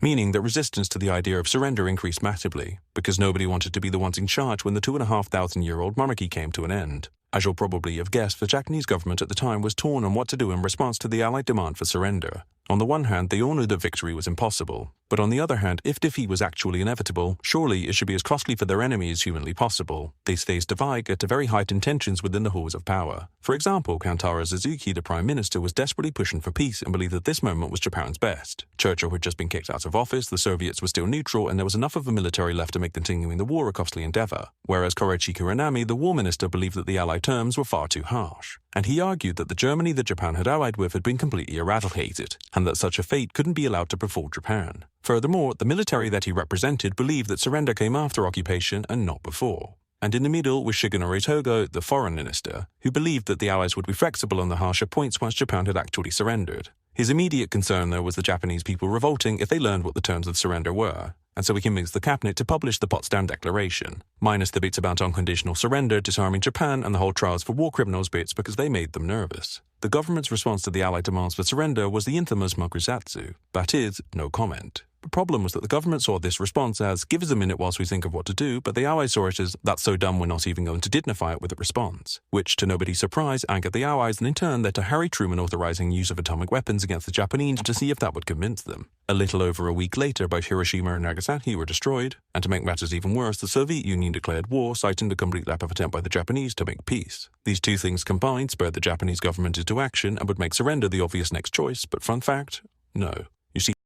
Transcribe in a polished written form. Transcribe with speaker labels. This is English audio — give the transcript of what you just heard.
Speaker 1: meaning that resistance to the idea of surrender increased massively, because nobody wanted to be the ones in charge when the 2,500-year-old monarchy came to an end. As you'll probably have guessed, the Japanese government at the time was torn on what to do in response to the Allied demand for surrender. On the one hand, they all knew that victory was impossible, but on the other hand, if defeat was actually inevitable, surely it should be as costly for their enemy as humanly possible. These faced divide led to very heightened tensions within the halls of power. For example, Kantaro Suzuki, the prime minister, was desperately pushing for peace and believed that this moment was Japan's best. Churchill had just been kicked out of office, the Soviets were still neutral, and there was enough of the military left to make continuing the war a costly endeavor. Whereas Koichi Kurenami, the war minister, believed that the Allied terms were far too harsh. And he argued that the Germany that Japan had allied with had been completely eradicated, and that such a fate couldn't be allowed to befall Japan. Furthermore, the military that he represented believed that surrender came after occupation and not before. And in the middle was Shigenori Togo, the foreign minister, who believed that the Allies would be flexible on the harsher points once Japan had actually surrendered. His immediate concern, though, was the Japanese people revolting if they learned what the terms of surrender were, and so he convinced the cabinet to publish the Potsdam Declaration, minus the bits about unconditional surrender, disarming Japan, and the whole trials for war criminals bits because they made them nervous. The government's response to the Allied demands for surrender was the infamous Mokusatsu, that is, no comment. The problem was that the government saw this response as, give us a minute whilst we think of what to do, but the Allies saw it as, that's so dumb we're not even going to dignify it with a response, which, to nobody's surprise, angered the Allies and in turn led to Harry Truman authorizing use of atomic weapons against the Japanese to see if that would convince them. A little over a week later, both Hiroshima and Nagasaki were destroyed, and to make matters even worse, the Soviet Union declared war, citing the complete lack of attempt by the Japanese to make peace. These two things combined spurred the Japanese government into action and would make surrender the obvious next choice, but fun fact, no. You see,